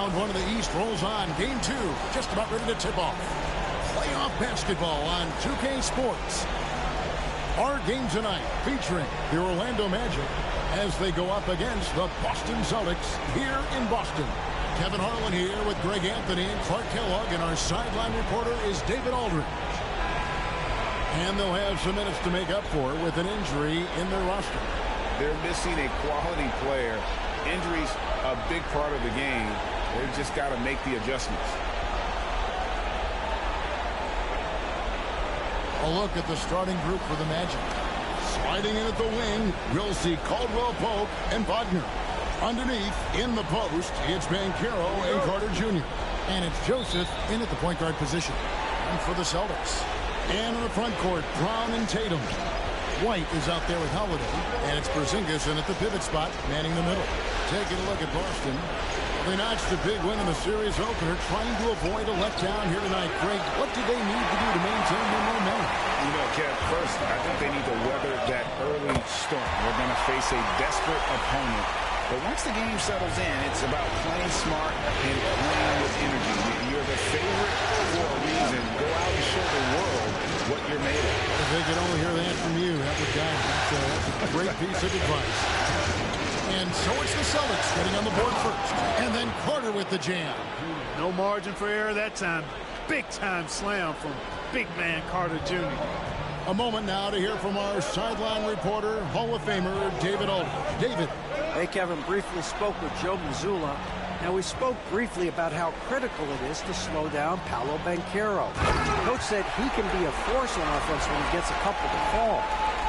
Round one of the East rolls on. Game two, just about ready to tip off. Playoff basketball on 2K Sports. Our game tonight featuring the Orlando Magic as they go up against the Boston Celtics here in Boston. Kevin Harlan here with Greg Anthony and Clark Kellogg, and our sideline reporter is David Aldridge. And they'll have some minutes to make up for with an injury in their roster. They're missing a quality player. Injuries a big part of the game. They've just got to make the adjustments. A look at the starting group for the Magic. Sliding in at the wing, we'll see Caldwell Pope and Wagner. Underneath, in the post, it's Banchero and Carter Jr. And it's Joseph in at the point guard position. And for the Celtics. And in the front court, Brown and Tatum. White is out there with Holiday. And it's Porzingis in at the pivot spot, manning the middle. Taking a look at Boston. They notched a big win in the series opener, trying to avoid a letdown here tonight. Greg, what do they need to do to maintain their momentum? You know, Kev, first, I think they need to weather that early storm. They're going to face a desperate opponent. But once the game settles in, it's about playing smart and playing with energy. You're the favorite for a reason. Go out and show the world what you're made of. If they could only hear that from you, that would guide them. That's a great piece of advice. And so it's the Celtics getting on the board first. And then Carter with the jam. No margin for error that time. Big-time slam from big man Carter Jr. A moment now to hear from our sideline reporter, Hall of Famer David Aldridge. David. Hey, Kevin, briefly spoke with Joe Mazzulla. Now, we spoke briefly about how critical it is to slow down Paolo Banchero. Coach said he can be a force on offense when he gets a couple to fall.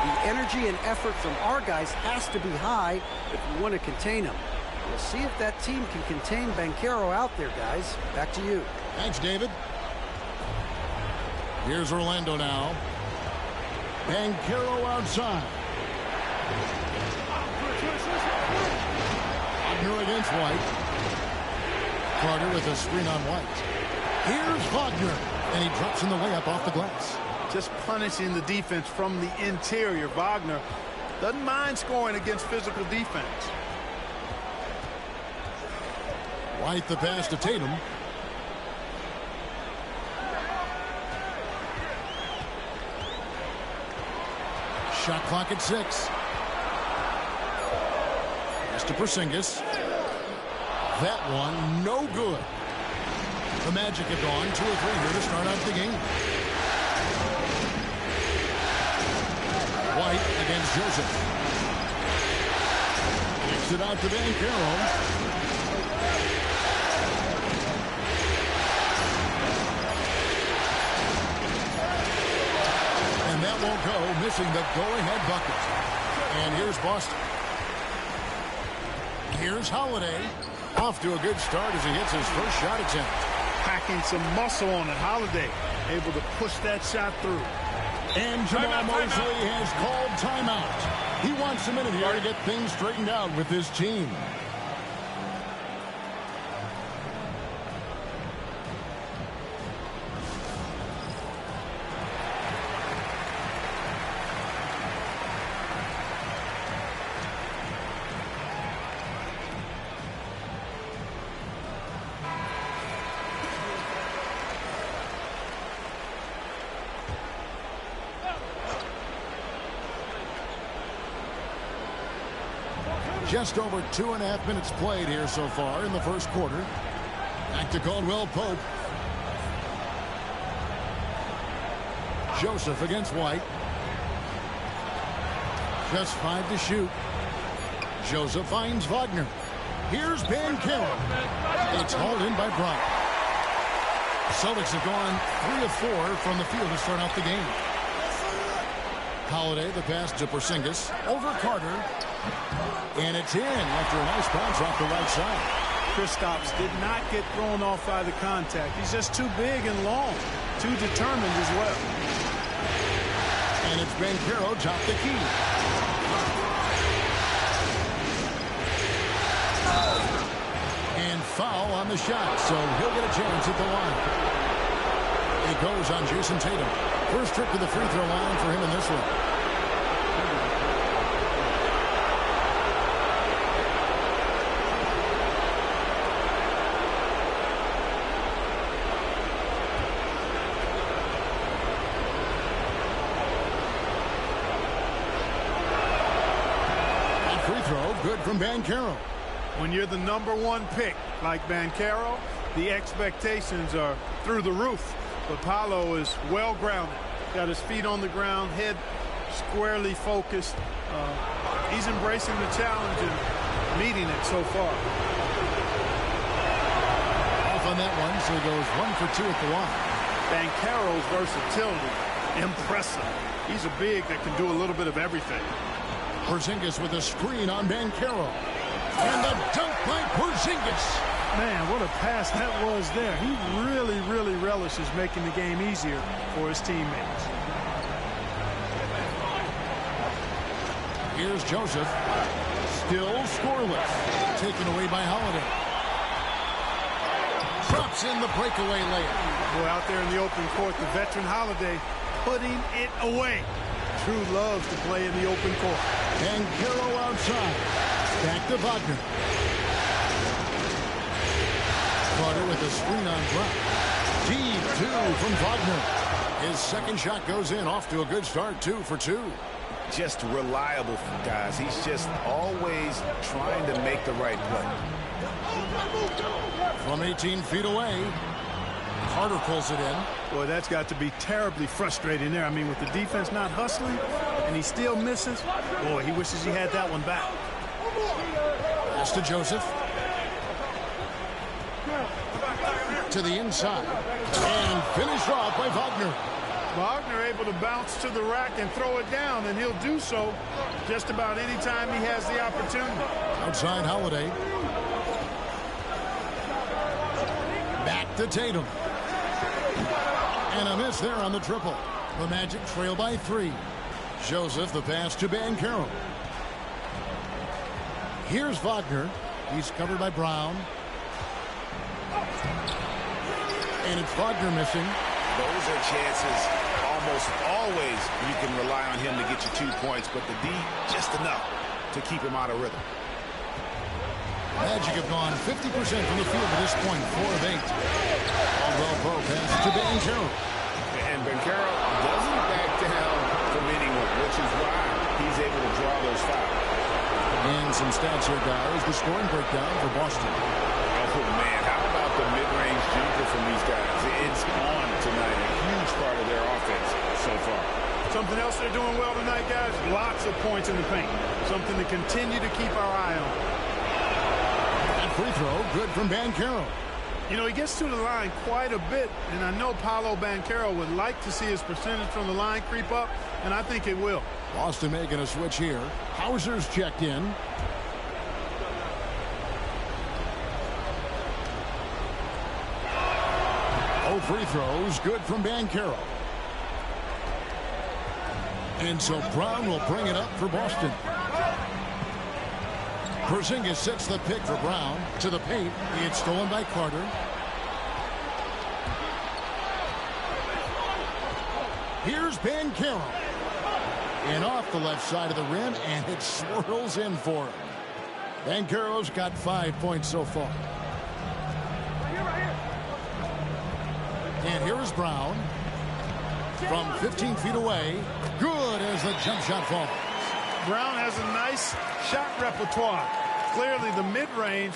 The energy and effort from our guys has to be high if we want to contain him. We'll see if that team can contain Banchero out there, guys. Back to you. Thanks, David. Here's Orlando now. Banchero outside. Wagner against White. Carter with a screen on White. Here's Wagner, and he drops in the layup off the glass. Just punishing the defense from the interior. Wagner doesn't mind scoring against physical defense. White the pass to Tatum. Shot clock at 6. Pass to Porzingis. That one, no good. The Magic have gone 2 or 3 here to start out the game. White against Joseph. Kicks it out to Banchero. And that won't go, missing the go-ahead bucket. And here's Boston. Here's Holiday. Off to a good start as he hits his first shot attempt. Packing some muscle on it. Holiday able to push that shot through. And Jamal Mosley has called timeout. He wants a minute here to get things straightened out with his team. Just over 2.5 minutes played here so far in the first quarter. Back to Caldwell Pope. Joseph against White. Just 5 to shoot. Joseph finds Wagner. Here's Banchero. It's hauled in by Brown. Celtics have gone 3 of 4 from the field to start out the game. Holiday, the pass to Porzingis. Over Carter. And it's in after a nice bounce off the right side. Kristaps did not get thrown off by the contact. He's just too big and long. Too determined as well. And it's Banchero top the key. And foul on the shot, so he'll get a chance at the line. It goes on Jason Tatum. First trip to the free throw line for him in this one. throw, good from Banchero. When you're the #1 pick like Banchero, the expectations are through the roof. But Paolo is well grounded. Got his feet on the ground, head squarely focused. He's embracing the challenge and meeting it so far. Off on that one, so he goes 1 for 2 at the line. Banchero's versatility, impressive. He's a big that can do a little bit of everything. Porzingis with a screen on Banchero. And the dunk by Porzingis. Man, what a pass that was there. He really relishes making the game easier for his teammates. Here's Joseph. Still scoreless. Taken away by Holiday. Drops in the breakaway layup. Well, out there in the open court, the veteran Holiday putting it away. True loves to play in the open court. Banchero outside. Back to Wagner. Carter with a screen on drop. Deep 2 from Wagner. His second shot goes in. Off to a good start. 2 for 2. Just reliable, guys. He's just always trying to make the right play. From 18 feet away, Carter pulls it in. Boy, that's got to be terribly frustrating there. I mean, with the defense not hustling and he still misses, boy, he wishes he had that one back. Pass to Joseph. To the inside. And finished off by Wagner. Wagner able to bounce to the rack and throw it down, and he'll do so just about any time he has the opportunity. Outside Holiday. Back to Tatum. And a miss there on the triple. The Magic trail by 3. Joseph, the pass to Banchero. Here's Wagner. He's covered by Brown. And it's Wagner missing. Those are chances almost always you can rely on him to get you 2 points, but the D just enough to keep him out of rhythm. Magic have gone 50% from the field at this point, 4 of 8. Caldwell Pope passes to Banchero. And Banchero doesn't back down from anyone, which is why he's able to draw those fouls. And some stats here, guys. The scoring breakdown for Boston. Oh, man, how about the mid-range jumper from these guys? It's on tonight, a huge part of their offense so far. Something else they're doing well tonight, guys, lots of points in the paint. Something to continue to keep our eye on. That free throw, good from Banchero. You know, he gets to the line quite a bit, and I know Paolo Banchero would like to see his percentage from the line creep up, and I think it will. Boston making a switch here. Hauser's checked in. Free throws, good from Banchero. And so Brown will bring it up for Boston. Porzingis sets the pick for Brown to the paint. It's stolen by Carter. Here's Banchero. And off the left side of the rim, and it swirls in for him. Banchero's got 5 points so far. And here is Brown from 15 feet away. Good as the jump shot falls. Brown has a nice shot repertoire. Clearly the mid-range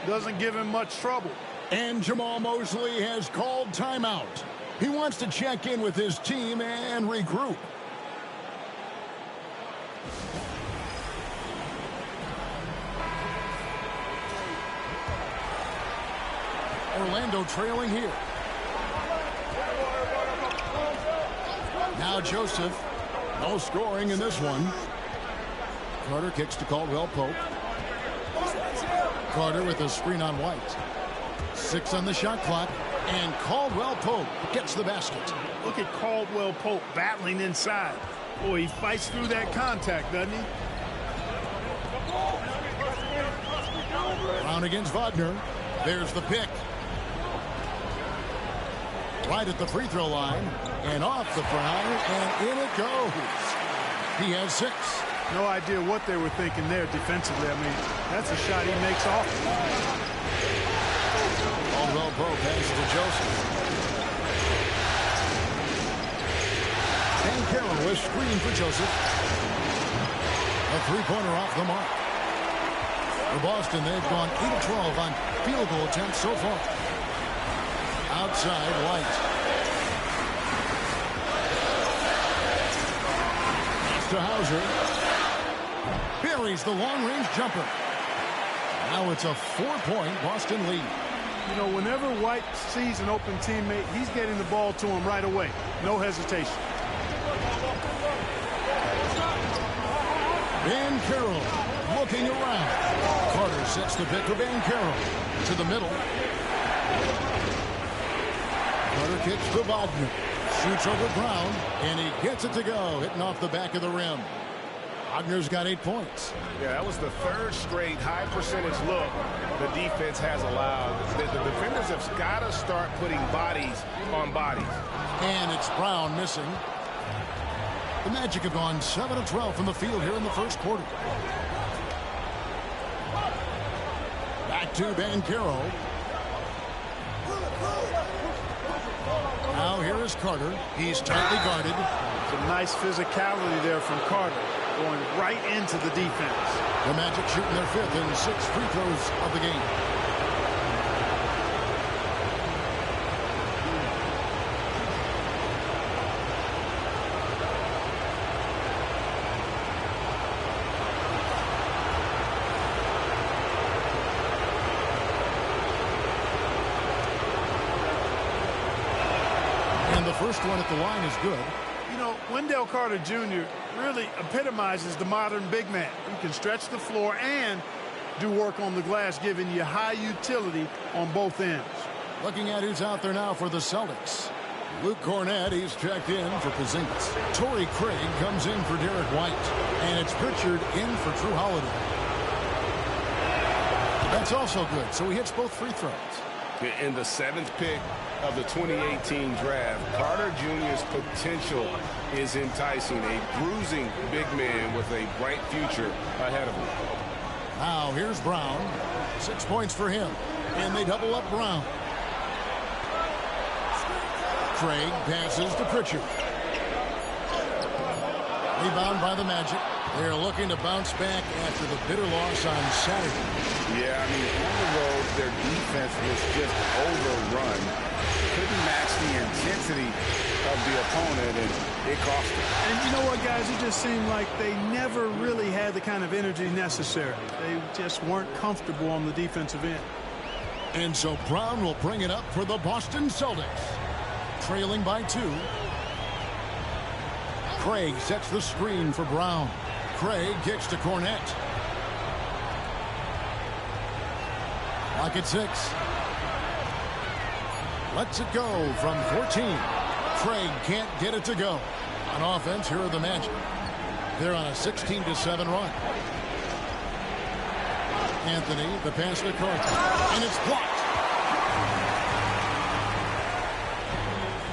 doesn't give him much trouble. And Jamal Mosley has called timeout. He wants to check in with his team and regroup. Orlando trailing here. Now Joseph. No scoring in this one. Carter kicks to Caldwell Pope. Carter with a screen on White. 6 on the shot clock. And Caldwell Pope gets the basket. Look at Caldwell Pope battling inside. Boy, he fights through that contact, doesn't he? Brown against Wagner. There's the pick. Right at the free throw line. And off the Brown. And in it goes. He has 6. No idea what they were thinking there defensively. I mean, that's a shot he makes off. Caldwell Pope passes to Joseph. And Carroll is screening for Joseph. A three-pointer off the mark. For Boston, they've gone 8 of 12 on field goal attempts so far. Outside, White. Pass to Hauser. Buries the long-range jumper. Now it's a 4-point Boston lead. You know, whenever White sees an open teammate, he's getting the ball to him right away. No hesitation. Banchero looking around. Carter sets the pick for Banchero. To the middle. Carter kicks to Wagner. Shoots over Brown, and he gets it to go, hitting off the back of the rim. Wagner's got 8 points. Yeah, that was the third straight high percentage look the defense has allowed. The defenders have got to start putting bodies on bodies. And it's Brown missing. The Magic have gone 7 of 12 from the field here in the first quarter. Back to Banchero. Now here is Carter. He's tightly guarded. Some nice physicality there from Carter, going right into the defense. The Magic shooting their 5th and 6th free throws of the game. And the first one at the line is good. You know, Wendell Carter Jr. really epitomizes the modern big man. He can stretch the floor and do work on the glass, giving you high utility on both ends. Looking at who's out there now for the Celtics. Luke Cornett, he's checked in for Porzingis. Torrey Craig comes in for Derek White. And it's Pritchard in for Drew Holiday. That's also good, so he hits both free throws. In the 7th pick of the 2018 draft, Carter Jr.'s potential is enticing. A bruising big man with a bright future ahead of him. Now here's Brown. 6 points for him. And they double up Brown. Craig passes to Pritchard. Rebound by the Magic. They're looking to bounce back after the bitter loss on Saturday. Yeah, I mean, on the road, their defense was just overrun. Couldn't match the intensity of the opponent, and it cost them. And you know what, guys? It just seemed like they never really had the kind of energy necessary. They just weren't comfortable on the defensive end. And so Brown will bring it up for the Boston Celtics. Trailing by 2. Craig sets the screen for Brown. Craig kicks to Cornett. Lock at 6. Lets it go from 14. Craig can't get it to go. On offense, here are the Magic. They're on a 16-7 run. Anthony, the pass to Carter. And it's blocked.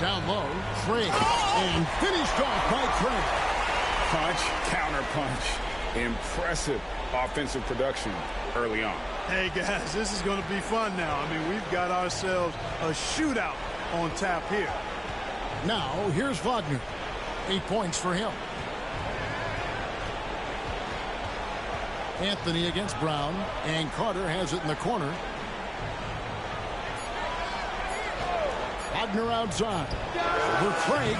Down low, Craig. And finished off by Craig. Punch, counter punch. Impressive offensive production early on. Hey, guys, this is going to be fun now. I mean, we've got ourselves a shootout on tap here. Now, here's Wagner. 8 points for him. Anthony against Brown, and Carter has it in the corner. Wagner outside. For Craig.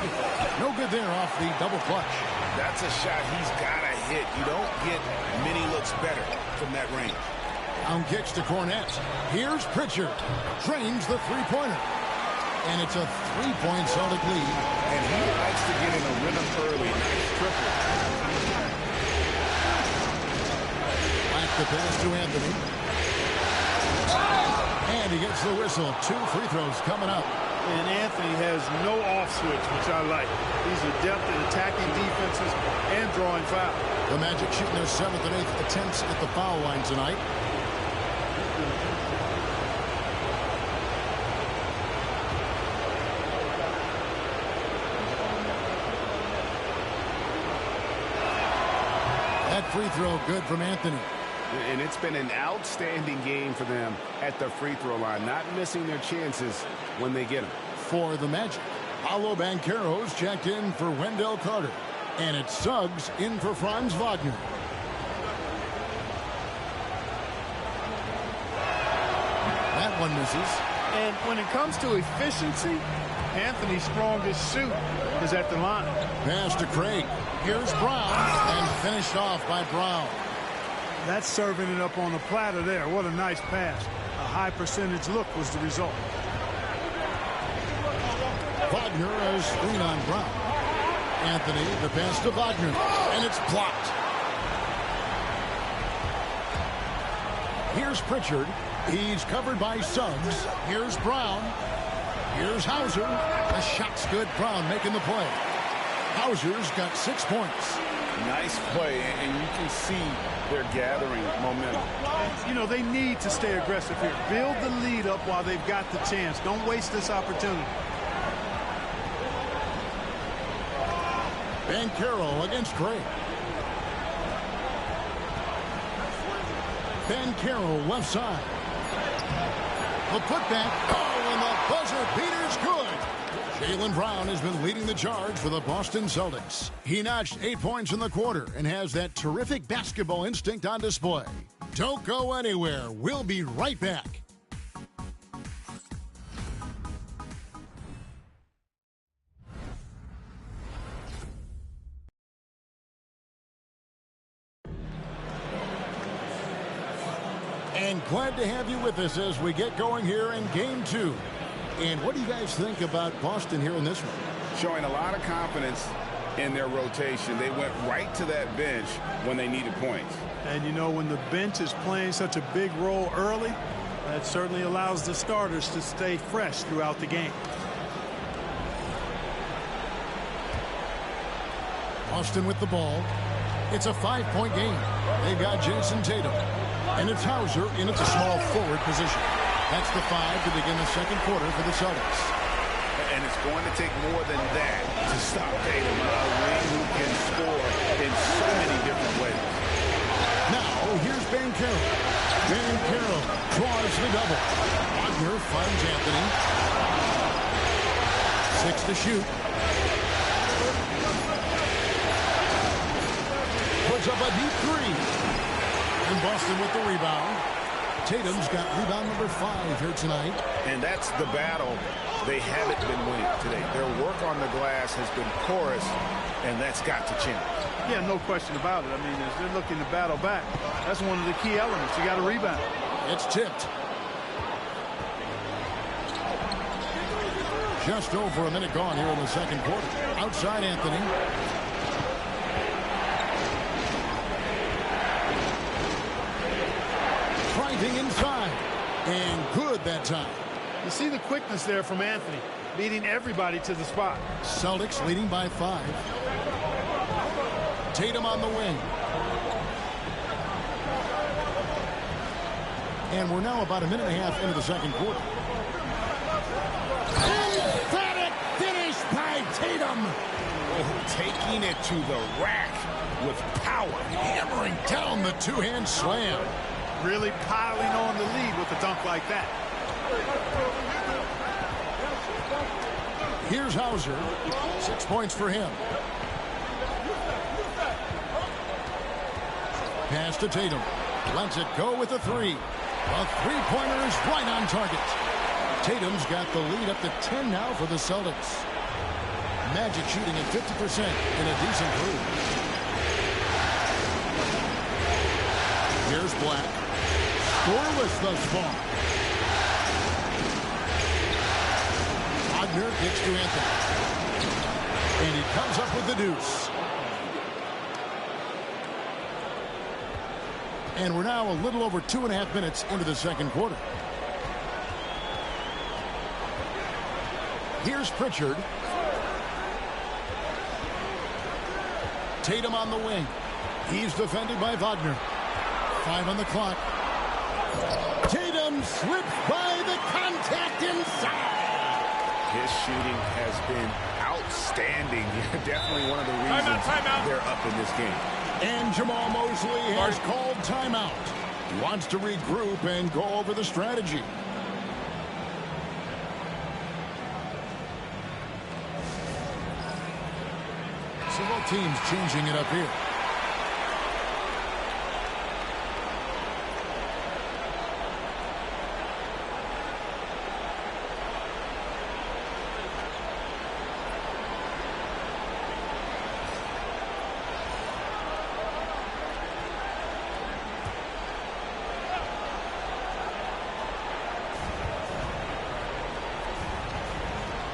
No good there off the double clutch. That's a shot he's got to hit. You don't get many looks better from that range. Down kicks to Cornett. Here's Pritchard. Drains the three-pointer. And it's a 3-point Celtic lead. And he likes to get in a rhythm early. Nice triple. Back the pass to Anthony. And he gets the whistle. 2 free throws coming up. And Anthony has no off switch, which I like. He's adept at attacking defenses and drawing fouls. The Magic shooting their 7th and 8th attempts at the foul line tonight. That free throw good from Anthony. And it's been an outstanding game for them at the free throw line, not missing their chances when they get them. For the Magic, Paolo Banchero's checked in for Wendell Carter. And it's Suggs in for Franz Wagner. one misses. And when it comes to efficiency, Anthony's strongest suit is at the line. Pass to Craig. Here's Brown, and finished off by Brown. That's serving it up on the platter there. What a nice pass. A high percentage look was the result. Wagner has screen on Brown. Anthony, the pass to Wagner, and it's blocked. Here's Pritchard. He's covered by Suggs. Here's Brown. Here's Hauser. The shot's good. Brown making the play. Hauser's got 6 points. Nice play, and you can see they're gathering momentum. You know, they need to stay aggressive here. Build the lead up while they've got the chance. Don't waste this opportunity. Banchero against Craig. Banchero left side. The putback. Oh, and the buzzer beater's good. Jaylen Brown has been leading the charge for the Boston Celtics. He notched 8 points in the quarter and has that terrific basketball instinct on display. Don't go anywhere. We'll be right back. And glad to have you with us as we get going here in Game 2. And what do you guys think about Boston here in this one? Showing a lot of confidence in their rotation. They went right to that bench when they needed points. And you know, when the bench is playing such a big role early, that certainly allows the starters to stay fresh throughout the game. Boston with the ball. It's a 5-point game. They've got Jason Tatum. And it's Hauser in a small forward position. That's the 5 to begin the second quarter for the Celtics. And it's going to take more than that to stop Tatum, a wing who can score in so many different ways. Now, here's Banchero. Banchero draws the double. Wagner finds Anthony. 6 to shoot. Puts up a deep 3. And Boston with the rebound. Tatum's got rebound number 5 here tonight. And that's the battle they haven't been winning today. Their work on the glass has been porous, and that's got to change. Yeah, no question about it. I mean, as they're looking to battle back, that's one of the key elements. You got to rebound. It's tipped. Just over a minute gone here in the second quarter. Outside Anthony. Driving inside. And good that time. You see the quickness there from Anthony, leading everybody to the spot. Celtics leading by 5. Tatum on the wing. And we're now about a minute and a half into the second quarter. Emphatic finish by Tatum. Oh, taking it to the rack with power. Hammering down the two-hand slam. Really piling on the lead with a dunk like that. Here's Hauser. 6 points for him. Pass to Tatum. Lets it go with a 3. A three-pointer is right on target. Tatum's got the lead up to 10 now for the Celtics. Magic shooting at 50% in a decent group. Here's Black. Scoreless thus far. Wagner kicks to Anthony. And he comes up with the deuce. And we're now a little over 2.5 minutes into the second quarter. Here's Pritchard. Tatum on the wing. He's defended by Wagner. 5 on the clock. Tatum slips by the contact inside. His shooting has been outstanding. Definitely one of the reasons they're up in this game. And Jamal Mosley has called timeout. He wants to regroup and go over the strategy. So both teams changing it up here.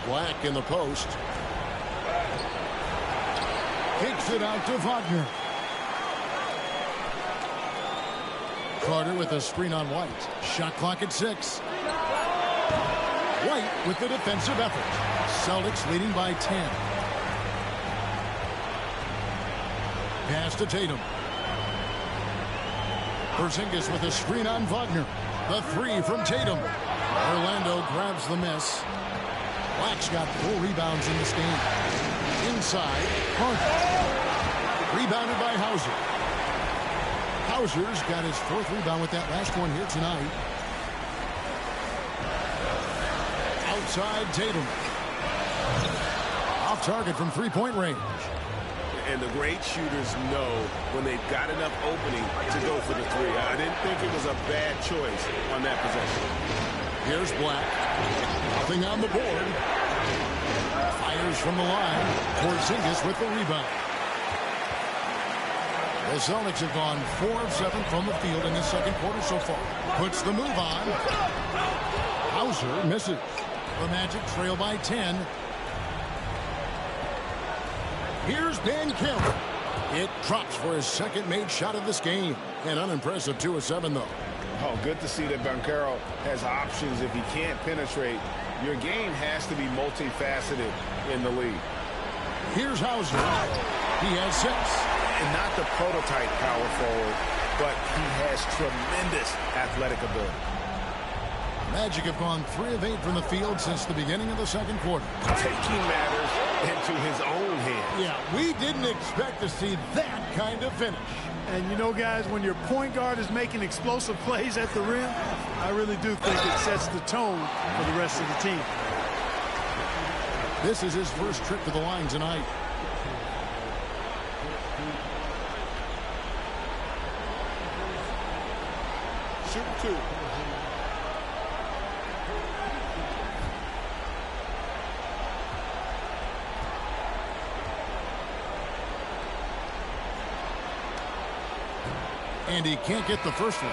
Black in the post. Kicks it out to Wagner. Carter with a screen on White. Shot clock at 6. White with the defensive effort. Celtics leading by 10. Pass to Tatum. Porzingis with a screen on Wagner. The 3 from Tatum. Orlando grabs the miss. Black's got 4 rebounds in this game. Inside, Carter. Rebounded by Hauser. Hauser's got his 4th rebound with that last one here tonight. Outside, Tatum. Off target from 3-point range. And the great shooters know when they've got enough opening to go for the 3. I didn't think it was a bad choice on that possession. Here's Black. Nothing on the board. Fires from the line. Porzingis with the rebound. The Celtics have gone 4 of 7 from the field in the second quarter so far. Puts the move on. Hauser misses. The Magic trail by 10. Here's Banchero. It drops for his second made shot of this game. An unimpressive 2 of 7, though. Oh, good to see that Banchero has options if he can't penetrate. Your game has to be multifaceted in the league. Here's Hauser. He has 6. And not the prototype power forward, but he has tremendous athletic ability. Magic have gone 3 of 8 from the field since the beginning of the second quarter. Taking matters into his own hands. Yeah, we didn't expect to see that kind of finish. And you know, guys, when your point guard is making explosive plays at the rim, I really do think it sets the tone for the rest of the team. This is his first trip to the line tonight. Shoot 2. And he can't get the first one.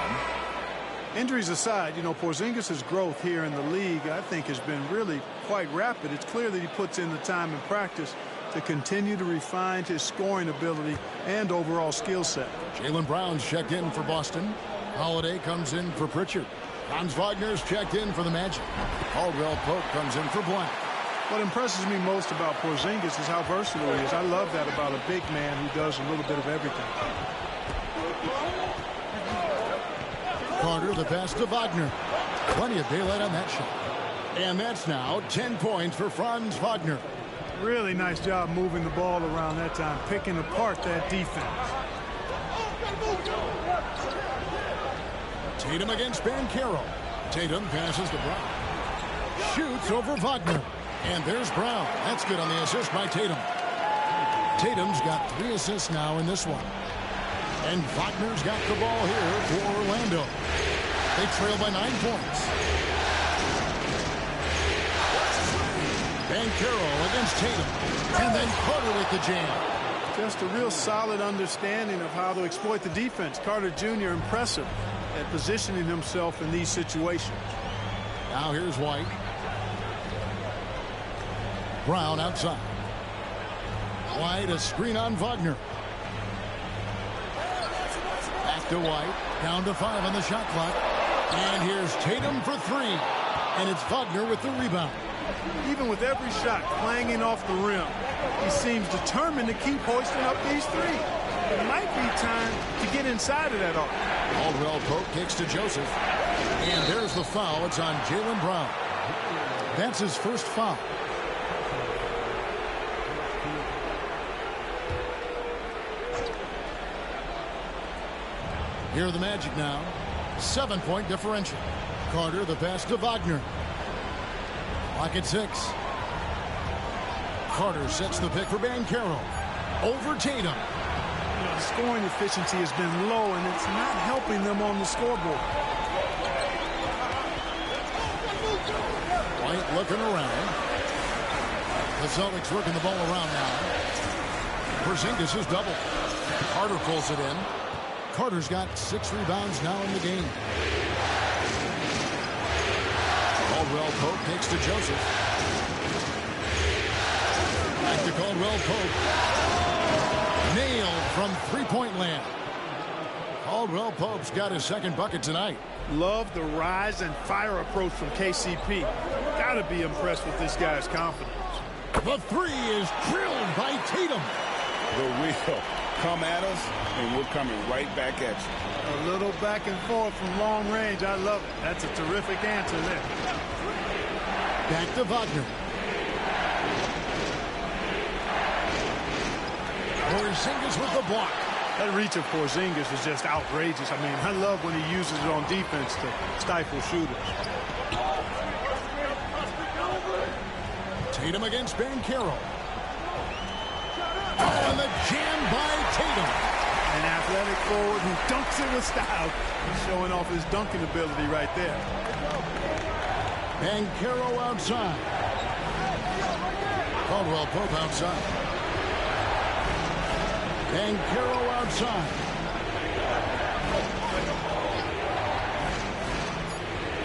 Injuries aside, you know, Porzingis' growth here in the league, I think, has been really quite rapid. It's clear that he puts in the time in practice to continue to refine his scoring ability and overall skill set. Jaylen Brown's checked in for Boston. Holiday comes in for Pritchard. Franz Wagner's checked in for the Magic. Caldwell Pope comes in for Black. What impresses me most about Porzingis is how versatile he is. I love that about a big man who does a little bit of everything. Carter, the pass to Wagner. Plenty of daylight on that shot. And that's now 10 points for Franz Wagner. Really nice job moving the ball around that time, picking apart that defense. Tatum against Banchero. Tatum passes to Brown. Shoots over Wagner. And there's Brown. That's good on the assist by Tatum. Tatum's got 3 assists now in this one. And Wagner's got the ball here for Orlando. They trail by 9 points. Banchero against Tatum. And then Carter with the jam. Just a real solid understanding of how to exploit the defense. Carter Jr. impressive at positioning himself in these situations. Now here's White. Brown outside. White, a screen on Wagner. Back to White. Down to 5 on the shot clock. And here's Tatum for 3. And it's Wagner with the rebound. Even with every shot clanging off the rim, he seems determined to keep hoisting up these 3. It might be time to get inside of that arc. Caldwell Pope kicks to Joseph. And there's the foul. It's on Jaylen Brown. That's his first foul. Here are the Magic now. 7-point differential. Carter, the pass to Wagner. Clock at 6. Carter sets the pick for Banchero. Over Tatum. Scoring efficiency has been low, and it's not helping them on the scoreboard. White looking around. The Celtics working the ball around now. Porzingis is double. Carter pulls it in. Carter's got 6 rebounds now in the game. Caldwell Pope takes to Joseph. Back to Caldwell Pope. Nailed from three-point land. Caldwell Pope's got his second bucket tonight. Love the rise and fire approach from KCP. Gotta be impressed with this guy's confidence. The three is drilled by Tatum. The wheel. Come at us, and we're coming right back at you. A little back and forth from long range. I love it. That's a terrific answer there. Back to Wagner. Porzingis with the block. That reach of Porzingis is just outrageous. I mean, I love when he uses it on defense to stifle shooters. Tatum against Banchero. Oh, and the jam by Tatum. An athletic forward who dunks it with style. He's showing off his dunking ability right there. Banchero outside. Caldwell Pope outside. Banchero outside.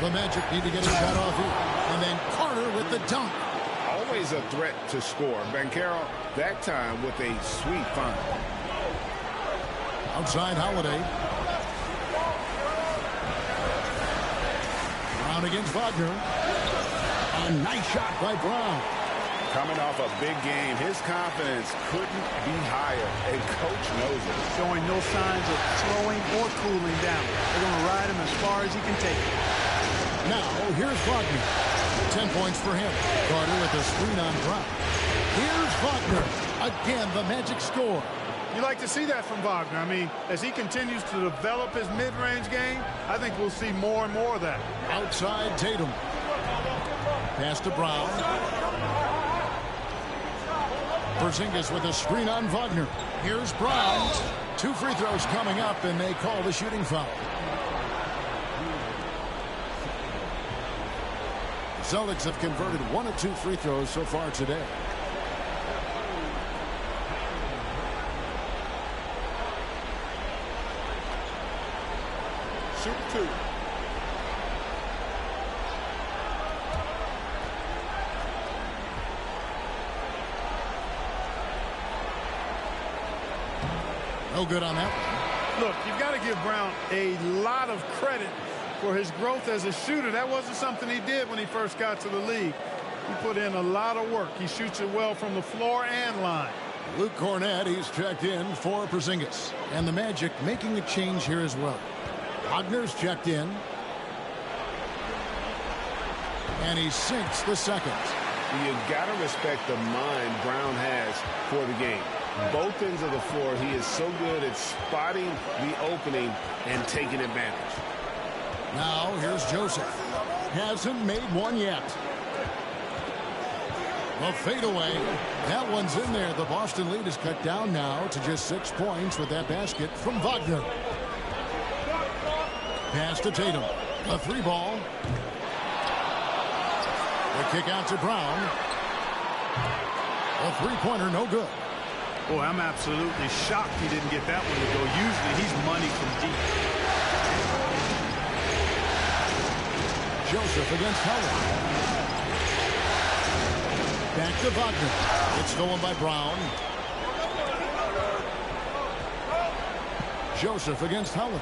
The Magic need to get a shot off here. And then Carter with the dunk. Always a threat to score. Banchero, that time with a sweet find. Outside Holiday. Brown against Wagner. A nice shot by Brown. Coming off a big game, his confidence couldn't be higher, and coach knows it. Showing no signs of slowing or cooling down. They're going to ride him as far as he can take it. Now, here's Wagner. 10 points for him. Carter with a screen on Brown. Here's Wagner. Again, the Magic score. You like to see that from Wagner. I mean, as he continues to develop his mid-range game, I think we'll see more and more of that. Outside Tatum. Pass to Brown. Porzingis with a screen on Wagner. Here's Brown. 2 free throws coming up, and they call the shooting foul. The Celtics have converted 1 of 2 free throws so far today. Shoot 2. No good on that. Look, you've got to give Brown a lot of credit for his growth as a shooter. That wasn't something he did when he first got to the league. He put in a lot of work. He shoots it well from the floor and line. Luke Cornett, he's checked in for Porzingis. And the Magic making a change here as well. Wagner's checked in. And he sinks the second. You got to respect the mind Brown has for the game. Both ends of the floor, he is so good at spotting the opening and taking advantage. Now, here's Joseph. Hasn't made one yet. The fadeaway. That one's in there. The Boston lead is cut down now to just 6 points with that basket from Wagner. Pass to Tatum. A 3-ball. The kick out to Brown. A 3-pointer, no good. Boy, I'm absolutely shocked he didn't get that one to go. Usually he's money from deep. Joseph against Heller. Back to Wagner. It's stolen by Brown. Joseph against Heller.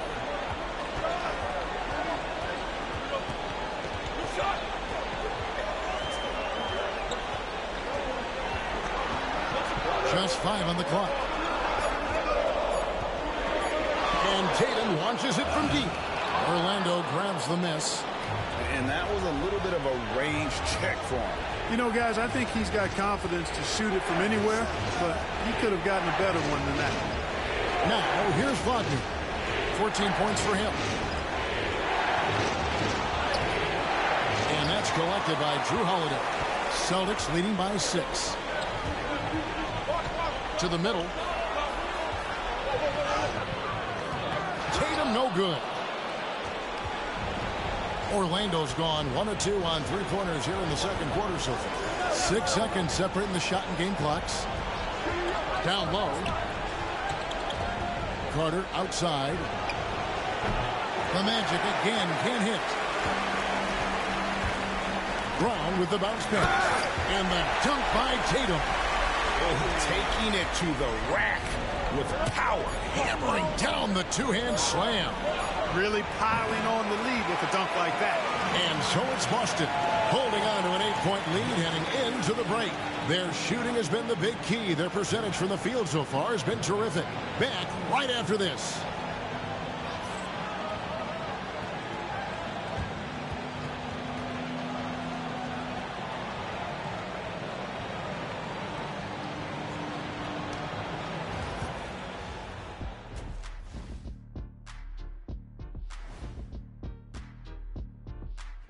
Just 5 on the clock. And Tatum launches it from deep. Orlando grabs the miss. And that was a little bit of a range check for him. You know, guys, I think he's got confidence to shoot it from anywhere, but he could have gotten a better one than that. Now, here's Wagner. 14 points for him. And that's collected by Drew Holiday. Celtics leading by 6. To the middle. Tatum no good. Orlando's gone 1 of 2 on 3-pointers here in the second quarter so far. 6 seconds separating the shot and game clocks. Down low. Carter outside. The Magic again can't hit. Brown with the bounce pass. And the dunk by Tatum. Taking it to the rack with power. Hammering down the two-hand slam. Really piling on the lead with a dunk like that. And so it's Boston, holding on to an 8-point lead heading into the break. Their shooting has been the big key. Their percentage from the field so far has been terrific. Back right after this.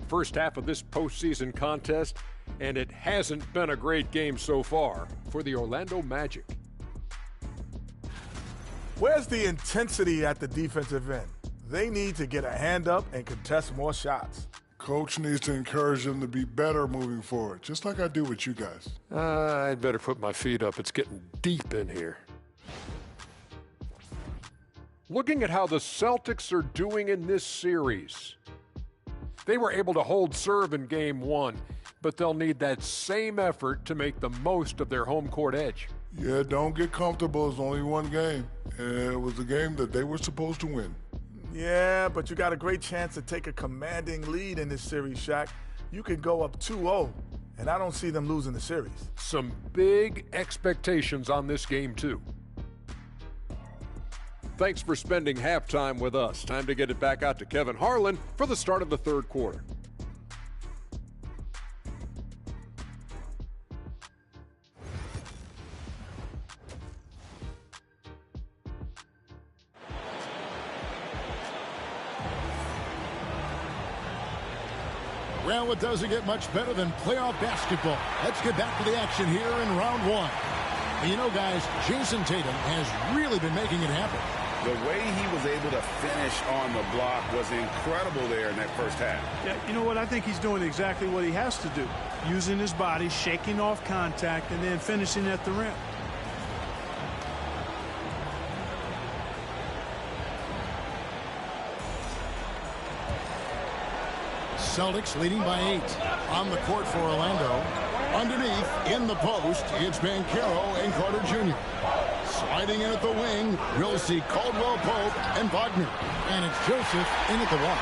First half of this postseason contest, and it hasn't been a great game so far for the Orlando Magic. Where's the intensity at the defensive end? They need to get a hand up and contest more shots. Coach needs to encourage them to be better moving forward, just like I do with you guys. I'd better put my feet up. It's getting deep in here. Looking at how the Celtics are doing in this series. They were able to hold serve in Game 1, but they'll need that same effort to make the most of their home court edge. Yeah, don't get comfortable. It's only one game. And it was a game that they were supposed to win. Yeah, but you got a great chance to take a commanding lead in this series, Shaq. You could go up 2-0, and I don't see them losing the series. Some big expectations on this game, too. Thanks for spending halftime with us. Time to get it back out to Kevin Harlan for the start of the third quarter. Well, it doesn't get much better than playoff basketball. Let's get back to the action here in round one. And you know, guys, Jason Tatum has really been making it happen. The way he was able to finish on the block was incredible there in that first half. Yeah, you know what? I think he's doing exactly what he has to do. Using his body, shaking off contact, and then finishing at the rim. Celtics leading by 8. On the court for Orlando. Underneath, in the post, it's Banchero and Carter Jr. Sliding in at the wing, we'll see Caldwell Pope and Wagner. And it's Joseph in at the one.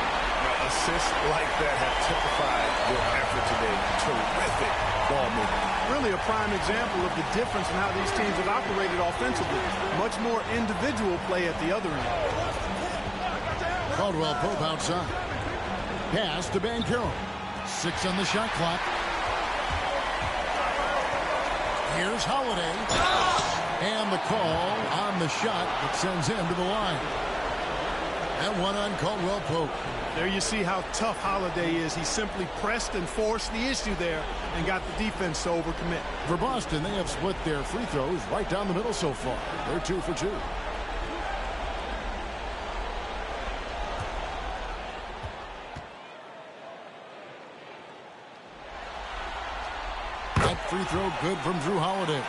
Assists like that have typified their effort today. Terrific ball movement. Really a prime example of the difference in how these teams have operated offensively. Much more individual play at the other end. Caldwell Pope outside. Pass to Banchero. 6 on the shot clock. Here's Holiday. And the call on the shot that sends him to the line. And one on Caldwell Pope. There you see how tough Holiday is. He simply pressed and forced the issue there and got the defense to overcommit. For Boston, they have split their free throws right down the middle so far. They're 2 for 2. That free throw good from Drew Holiday.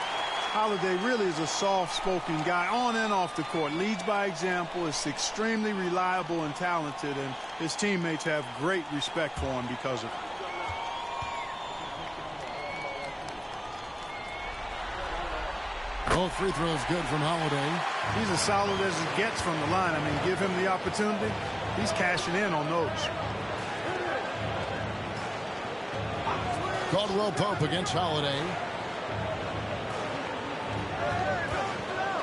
Holiday really is a soft-spoken guy on and off the court. Leads by example, is extremely reliable and talented, and his teammates have great respect for him because of it. Both free throws good from Holiday. He's as solid as it gets from the line. I mean, give him the opportunity. He's cashing in on those. Caldwell Pope against Holiday.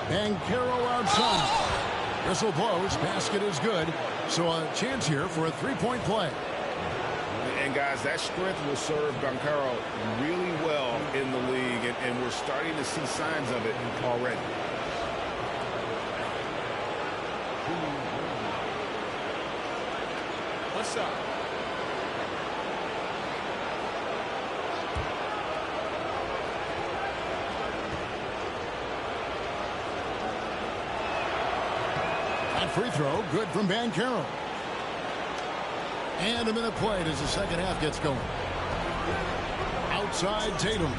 Banchero outside. Whistle blows. Basket is good. So a chance here for a three-point play. And, guys, that strength will serve Banchero really well in the league, and we're starting to see signs of it already. What's up? Free throw, good from Banchero. And a minute played as the second half gets going. Outside Tatum.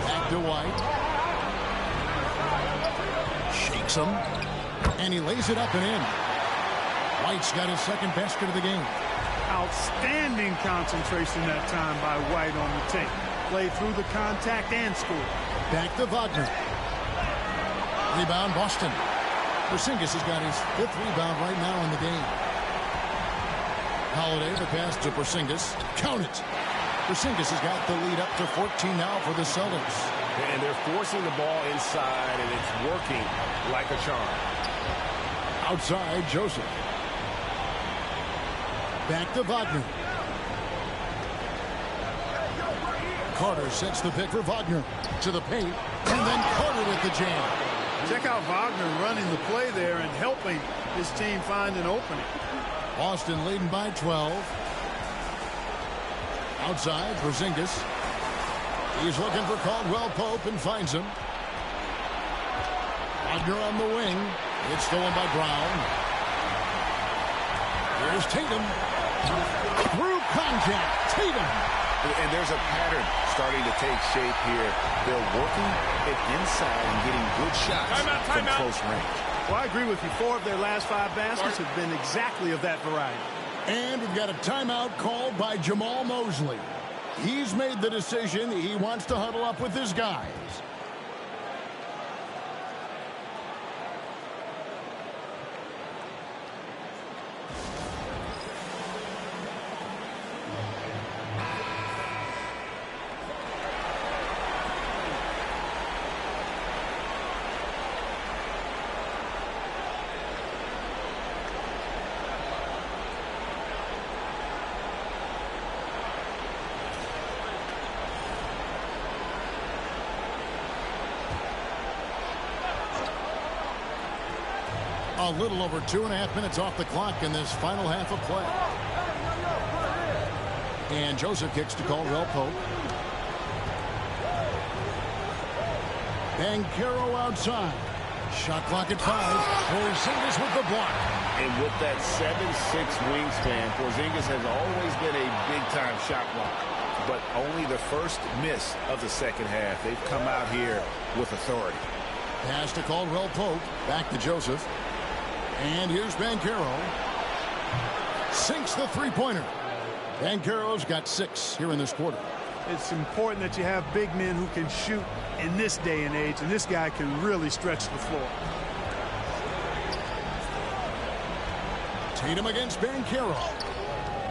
Back to White. Shakes him. And he lays it up and in. White's got his second basket of the game. Outstanding concentration that time by White on the tape. play through the contact and score. Back to Wagner. Rebound, Boston. Porzingis has got his 5th rebound right now in the game. Holiday, the pass to Porzingis. Count it. Porzingis has got the lead up to 14 now for the Celtics. And they're forcing the ball inside, and it's working like a charm. Outside, Joseph. Back to Wagner. Carter sets the pick for Wagner. To the paint, and then Carter with the jam. Check out Wagner running the play there and helping his team find an opening. Boston leading by 12. Outside, Porzingis. He's looking for Caldwell Pope and finds him. Wagner on the wing. It's stolen by Brown. Here's Tatum. Through contact, Tatum. And there's a pattern starting to take shape here. They're working it inside and getting good shots from close range. Well, I agree with you. 4 of their last 5 baskets have been exactly of that variety. And we've got a timeout called by Jamal Mosley. He's made the decision. He wants to huddle up with his guys. A little over 2.5 minutes off the clock in this final half of play. And Joseph kicks to Caldwell Pope. Banchero outside. Shot clock at 5. Porzingis with the block. And with that 7'6" wingspan, Porzingis has always been a big-time shot blocker. But only the first miss of the second half. They've come out here with authority. Pass to Caldwell Pope. Back to Joseph. And here's Banchero. Sinks the three-pointer. Banchero's got 6 here in this quarter. It's important that you have big men who can shoot in this day and age, and this guy can really stretch the floor. Tatum against Banchero.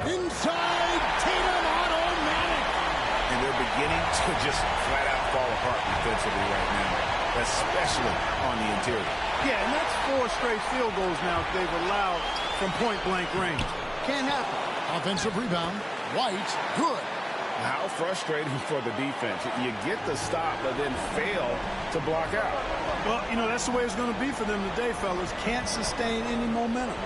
Inside, Tatum automatic. And they're beginning to just flat out fall apart defensively right now, especially on the interior. Yeah, and that's 4 straight field goals now they've allowed from point-blank range. Can't happen. Offensive rebound. White, good. How frustrating for the defense. You get the stop, but then fail to block out. Well, you know, that's the way it's going to be for them today, fellas. Can't sustain any momentum.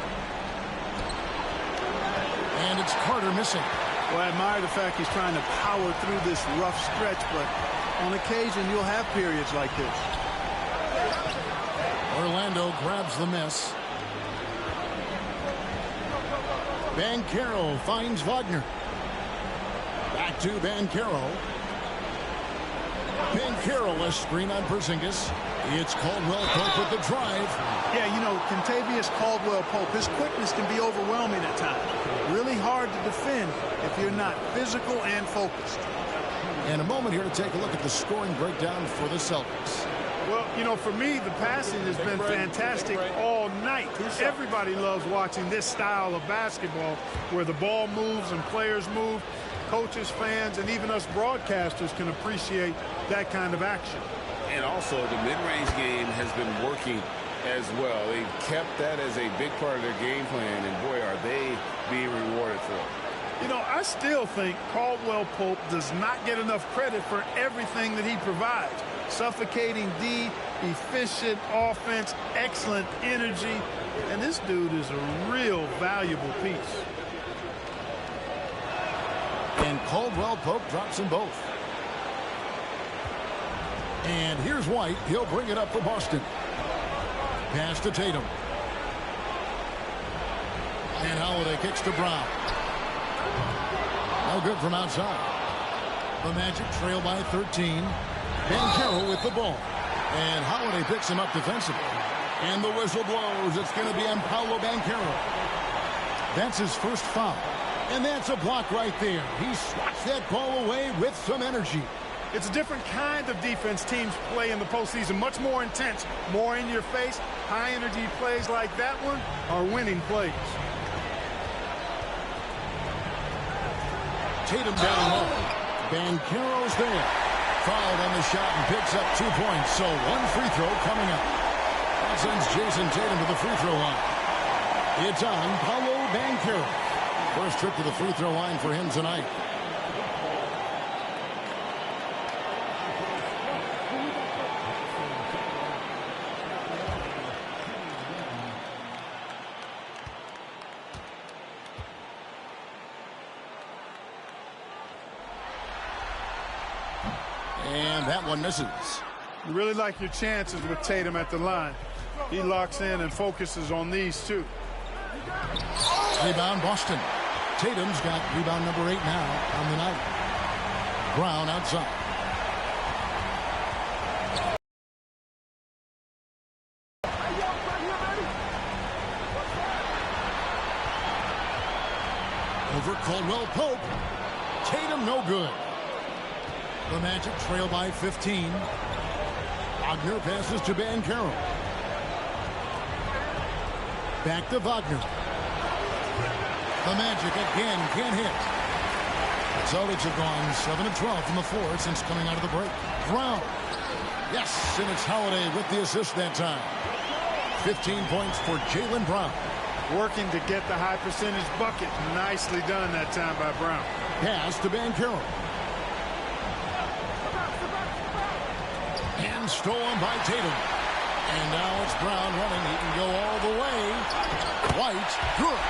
And it's Carter missing. Well, I admire the fact he's trying to power through this rough stretch, but on occasion you'll have periods like this. Orlando grabs the miss. Banchero finds Wagner. Back to Banchero. Banchero, a screen on Porzingis. It's Caldwell Pope with the drive. Yeah, you know, Kentavious Caldwell-Pope, his quickness can be overwhelming at times. Really hard to defend if you're not physical and focused. And a moment here to take a look at the scoring breakdown for the Celtics. Well, you know, for me, the passing has been fantastic all night. Everybody loves watching this style of basketball where the ball moves and players move. Coaches, fans, and even us broadcasters can appreciate that kind of action. And also, the mid-range game has been working as well. They've kept that as a big part of their game plan, and boy, are they being rewarded for it. You know, I still think Caldwell Pope does not get enough credit for everything that he provides. Suffocating D, efficient offense, excellent energy, and this dude is a real valuable piece. And Caldwell Pope drops them both. And here's White. He'll bring it up for Boston. Pass to Tatum. And Holiday kicks to Brown. No good from outside. The Magic trail by 13. Banchero with the ball. And Holiday picks him up defensively. And the whistle blows. It's going to be on Paolo Banchero. That's his first foul. And that's a block right there. He swats that ball away with some energy. It's a different kind of defense teams play in the postseason. Much more intense, more in your face. High energy plays like that one are winning plays. Tatum down low. Banchero's there. Fouled on the shot and picks up 2 points. So one free throw coming up. That sends Jason Tatum to the free throw line. It's on Paolo Banchero. First trip to the free throw line for him tonight. And that one misses. You really like your chances with Tatum at the line. He locks in and focuses on these two. Rebound Boston. Tatum's got rebound number 8 now on the night. Brown outside. Over Caldwell Pope. Tatum no good. The Magic trail by 15. Wagner passes to Banchero. Back to Wagner. The Magic again can't hit. The Celtics have gone 7 of 12 from the floor since coming out of the break. Brown. Yes, and it's Holiday with the assist that time. 15 points for Jaylen Brown. Working to get the high percentage bucket. Nicely done that time by Brown. Pass to Banchero. And stolen by Tatum. And now it's Brown running. He can go all the way. White, good.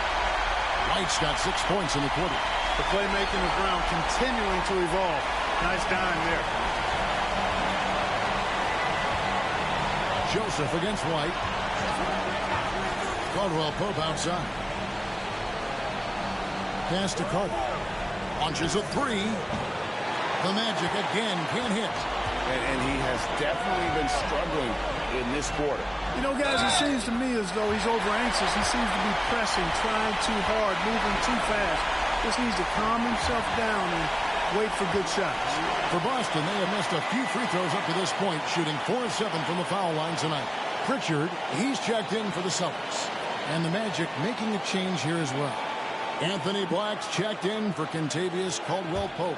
White's got 6 points in the quarter. The playmaking of Brown continuing to evolve. Nice dime there. Joseph against White. Caldwell Pope outside. Pass to Carter. Launches a 3. The Magic again can't hit. And he has definitely been struggling in this quarter. You know, guys, it seems to me as though he's over anxious. He seems to be pressing, trying too hard, moving too fast. Just needs to calm himself down and wait for good shots. For Boston, they have missed a few free throws up to this point, shooting 4 of 7 from the foul line tonight. Pritchard, he's checked in for the Celtics. And the Magic making a change here as well. Anthony Black's checked in for Kentavious Caldwell-Pope.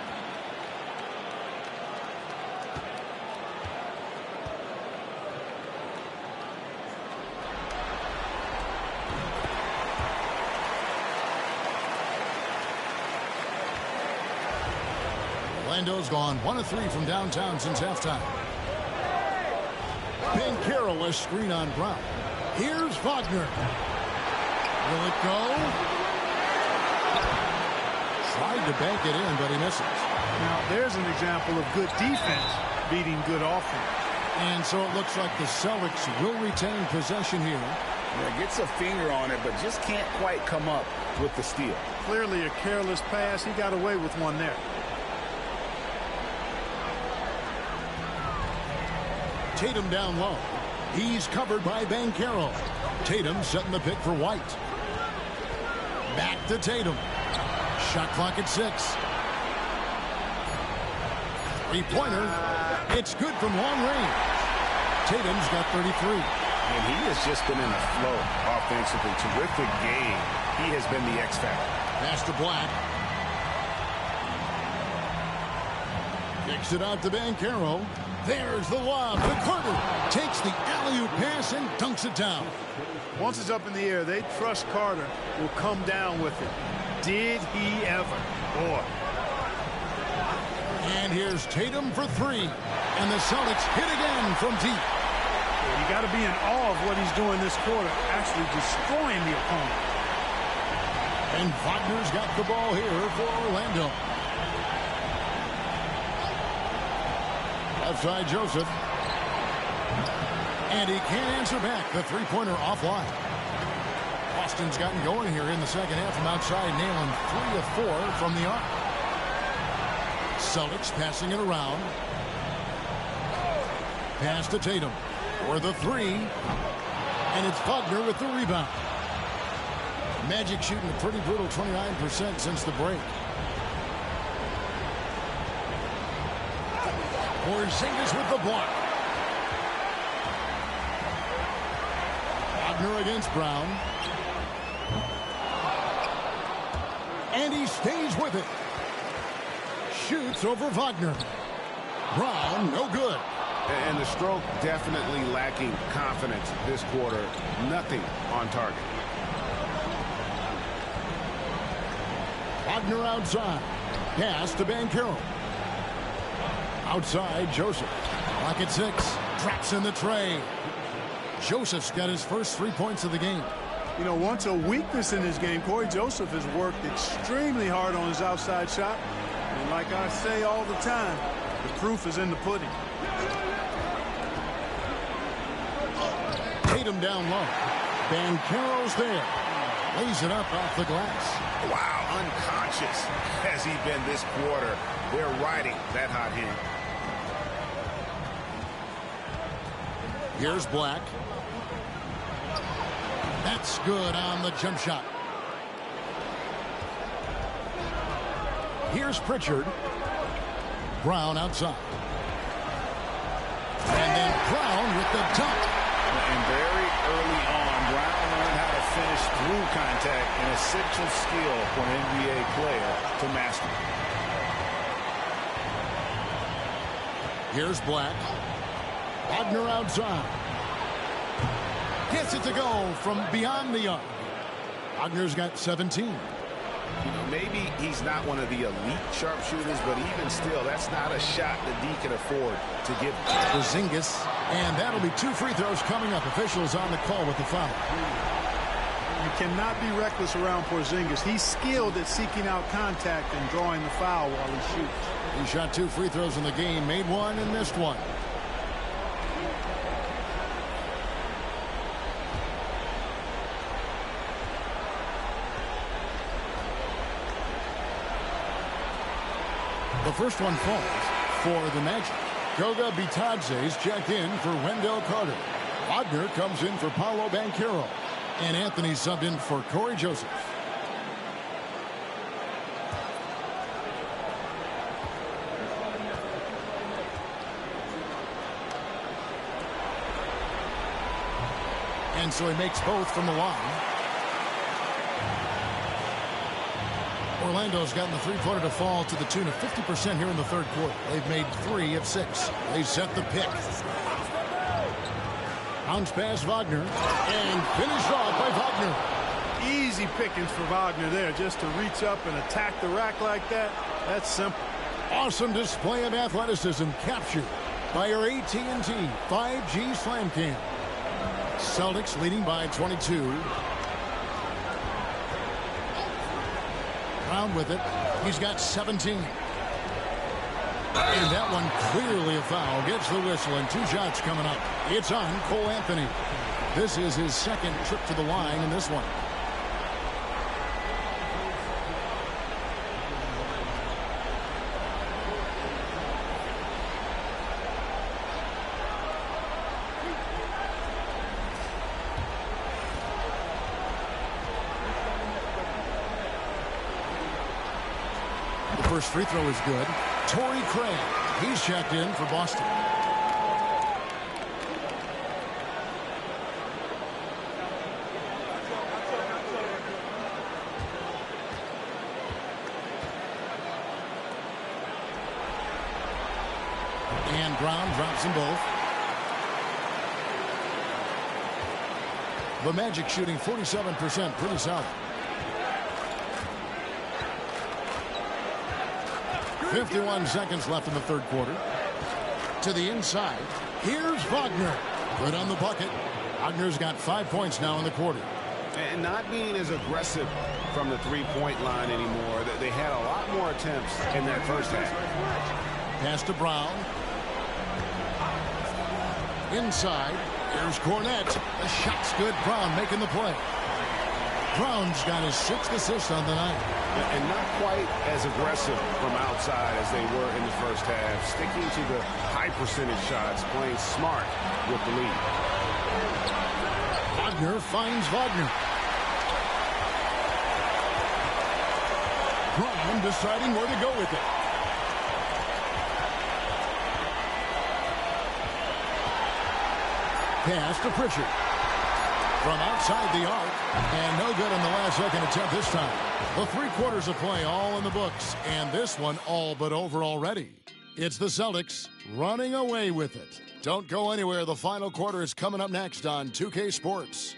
Orlando's gone 1 of 3 from downtown since halftime. Banchero, a screen on Brown. Here's Wagner. Will it go? Tried to bank it in, but he misses. Now, there's an example of good defense beating good offense. And so it looks like the Celtics will retain possession here. Yeah, gets a finger on it, but just can't quite come up with the steal. Clearly a careless pass. He got away with one there. Tatum down low. He's covered by Banchero. Tatum setting the pick for White. Back to Tatum. Shot clock at 6. Three-pointer. It's good from long range. Tatum's got 33. And he has just been in a flow offensively. Terrific game. He has been the X factor. Pass to Black. Kicks it out to Banchero. There's the lob to Carter. Takes the alley-oop pass and dunks it down. Once it's up in the air, they trust Carter will come down with it. Did he ever? Boy. And here's Tatum for 3. And the Celtics hit again from deep. You got to be in awe of what he's doing this quarter, actually destroying the opponent. And Wagner's got the ball here for Orlando. Left side, Joseph. And he can't answer back. The three-pointer offline. Boston's gotten going here in the second half from outside, nailing 3 of 4 from the arc. Celtics passing it around. Pass to Tatum for the 3. And it's Wagner with the rebound. Magic shooting a pretty brutal 29% since the break. Porzingis with the block. Wagner against Brown. And he stays with it. Shoots over Wagner. Brown, no good. And the stroke definitely lacking confidence this quarter. Nothing on target. Wagner outside. Pass to Banchero. Outside, Joseph. Clock at 6. Drops in the tray. Joseph's got his first 3 points of the game. You know, once a weakness in his game, Corey Joseph has worked extremely hard on his outside shot. And like I say all the time, the proof is in the pudding. Tatum down low. Banchero's there. Lays it up off the glass. Wow, unconscious has he been this quarter. They're riding that hot hand. Here's Black. That's good on the jump shot. Here's Pritchard. Brown outside. And then Brown with the dunk. And very early on, Brown learned how to finish through contact, an essential skill for an NBA player to master. Here's Black. Wagner outside. Gets it to go from beyond the arc. Wagner's got 17. You know, maybe he's not one of the elite sharpshooters, but even still, that's not a shot that D can afford to give. Porzingis, and that'll be 2 free throws coming up. Officials on the call with the foul. You cannot be reckless around Porzingis. He's skilled at seeking out contact and drawing the foul while he shoots. He shot 2 free throws in the game, made 1 and missed 1. The first one falls for the Magic. Goga Bitadze's checked in for Wendell Carter. Wagner comes in for Paolo Banchero. And Anthony subbed in for Corey Joseph. And so he makes both from the line. Orlando's gotten the three-pointer to fall to the tune of 50% here in the third quarter. They've made 3 of 6. They set the pick. Bounce pass Wagner. And finished off by Wagner. Easy pickings for Wagner there, just to reach up and attack the rack like that. That's simple. Awesome display of athleticism captured by our AT&T 5G Slam Cam. Celtics leading by 22. Brown with it. He's got 17. And that one clearly a foul. Gets the whistle and 2 shots coming up. It's on Cole Anthony. This is his second trip to the line in this one. The first free throw is good. Torrey Craig. He's checked in for Boston. And Brown drops them both. The Magic shooting 47%, pretty solid. 51 seconds left in the third quarter. To the inside. Here's Wagner. Good on the bucket. Wagner's got 5 points now in the quarter. And not being as aggressive from the three-point line anymore. They had a lot more attempts in that first half. Pass to Brown. Inside. Here's Cornette. The shot's good. Brown making the play. Brown's got his 6th assist on the night. And not quite as aggressive from outside as they were in the first half. Sticking to the high percentage shots, playing smart with the lead. Wagner finds Wagner. Brown deciding where to go with it. Pass to Pritchard. From outside the arc, and no good on the last second attempt this time. The 3 quarters of play all in the books, and this one all but over already. It's the Celtics running away with it. Don't go anywhere. The final quarter is coming up next on 2K Sports.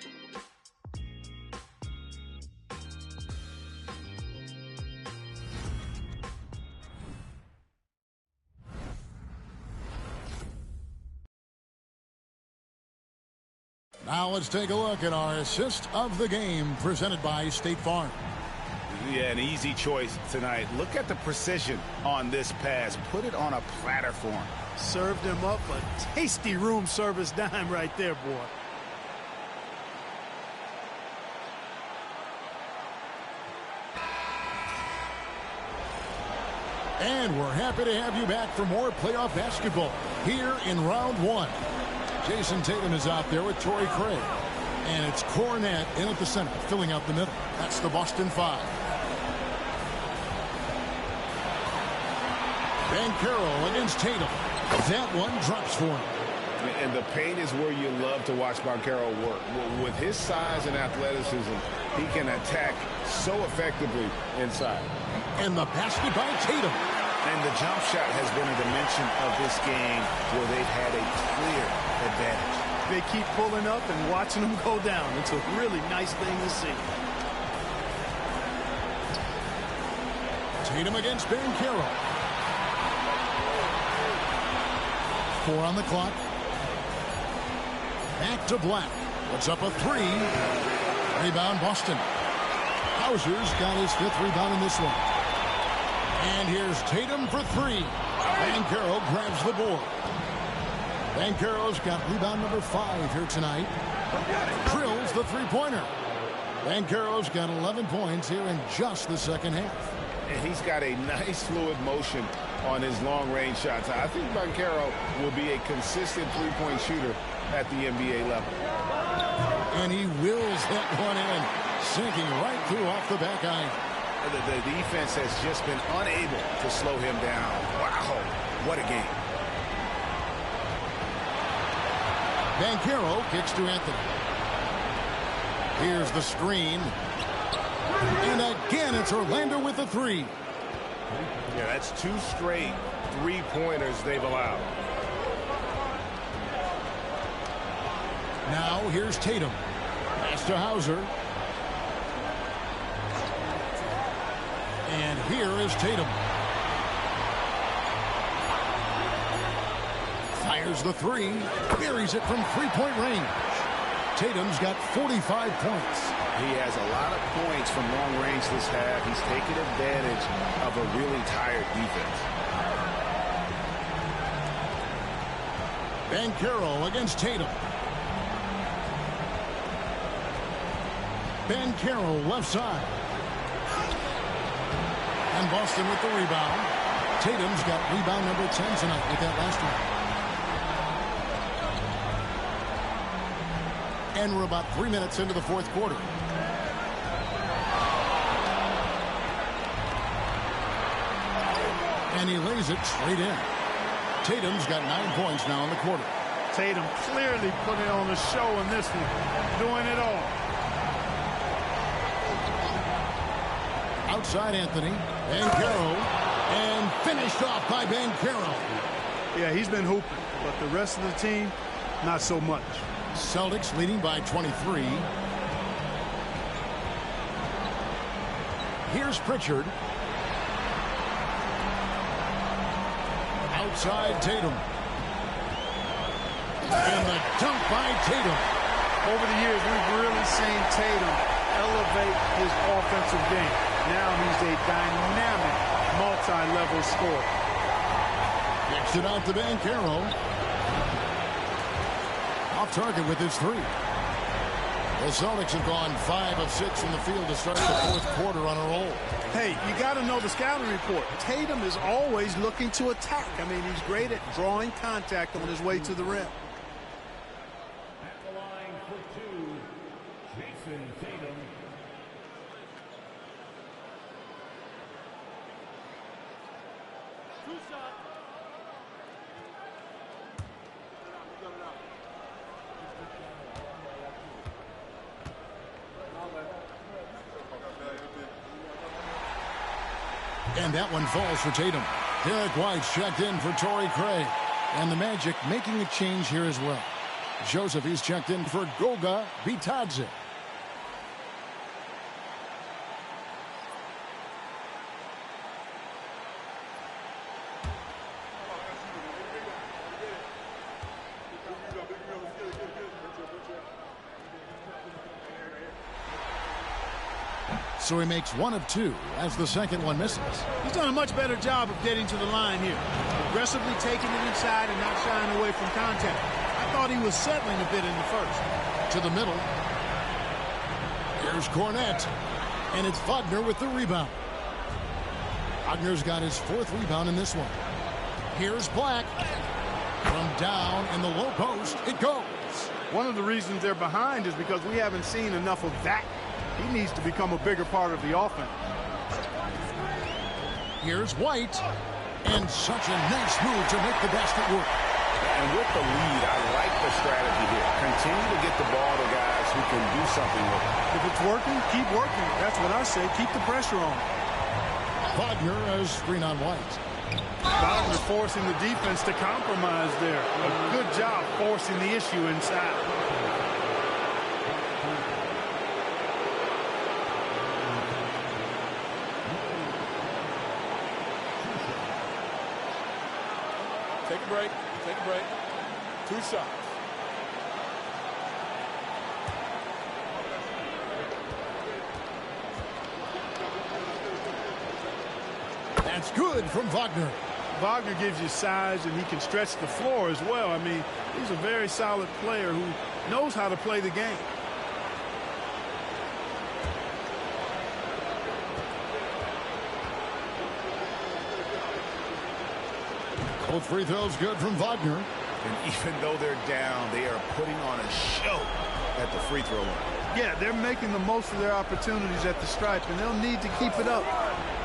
Now let's take a look at our assist of the game presented by State Farm. Yeah, an easy choice tonight. Look at the precision on this pass. Put it on a platter for him. Served him up a tasty room service dime right there, boy. And we're happy to have you back for more playoff basketball here in round 1. Jason Tatum is out there with Torrey Craig. And it's Cornette in at the center, filling out the middle. That's the Boston 5. Banchero against Tatum. That one drops for him. And the paint is where you love to watch Banchero work. With his size and athleticism, he can attack so effectively inside. And the basket by Tatum. And the jump shot has been a dimension of this game where they've had a clear advantage. They keep pulling up and watching them go down. It's a really nice thing to see. Tatum against Banchero. 4 on the clock. Back to Black. Puts up a 3. Rebound Boston. Hauser's got his 5th rebound in this one. And here's Tatum for 3. Banchero grabs the board. Banchero's got rebound number 5 here tonight. Drills the 3-pointer. Banchero's got 11 points here in just the second half. And he's got a nice fluid motion on his long-range shots. I think Banchero will be a consistent 3-point shooter at the NBA level. And he wills that one in, sinking right through off the back iron. The defense has just been unable to slow him down. Wow, what a game. Banchero kicks to Anthony. Here's the screen. And again, it's Orlando with the 3. Yeah, that's 2 straight 3-pointers they've allowed. Now here's Tatum. Pass to Hauser. And here is Tatum. Fires the 3. Buries it from 3-point range. Tatum's got 45 points. He has a lot of points from long range this half. He's taken advantage of a really tired defense. Banchero against Tatum. Banchero left side. And Boston with the rebound. Tatum's got rebound number 10 tonight with that last one. And we're about 3 minutes into the 4th quarter. And he lays it straight in. Tatum's got 9 points now in the quarter. Tatum clearly putting on a show in this one, doing it all. Outside Anthony. Banchero. And finished off by Banchero. Yeah, he's been hooping, but the rest of the team, not so much. Celtics leading by 23. Here's Pritchard. Outside Tatum. And the dunk by Tatum. Over the years, we've really seen Tatum elevate his offensive game. Now he's a dynamic, multi-level scorer. Kicks it out to Banchero. Off target with his 3. The Celtics have gone 5 of 6 from the field to start the 4th quarter on a roll. Hey, you got to know the scouting report. Tatum is always looking to attack. I mean, he's great at drawing contact on his way to the rim. At the line for 2, Jason Tatum. And that one falls for Tatum. Derek White's checked in for Torrey Craig. And the Magic making a change here as well. Joseph, he's checked in for Goga Bitadze. So he makes 1 of 2 as the second one misses. He's done a much better job of getting to the line here. Aggressively taking it inside and not shying away from contact. I thought he was settling a bit in the first. To the middle. Here's Cornette. And it's Wagner with the rebound. Wagner's got his 4th rebound in this one. Here's Black. From down in the low post, it goes. One of the reasons they're behind is because we haven't seen enough of that. He needs to become a bigger part of the offense. Here's White. And such a nice move to make the basket work. And with the lead, I like the strategy here. Continue to get the ball to guys who can do something with it. If it's working, keep working. That's what I say. Keep the pressure on. Wagner as screen on White. Wagner forcing the defense to compromise there. A good job forcing the issue inside. Take a break. Take a break. 2 shots. That's good from Wagner. Wagner gives you size, and he can stretch the floor as well. I mean, he's a very solid player who knows how to play the game. Both free throws good from Wagner. And even though they're down, they are putting on a show at the free throw line. Yeah, they're making the most of their opportunities at the stripe, and they'll need to keep it up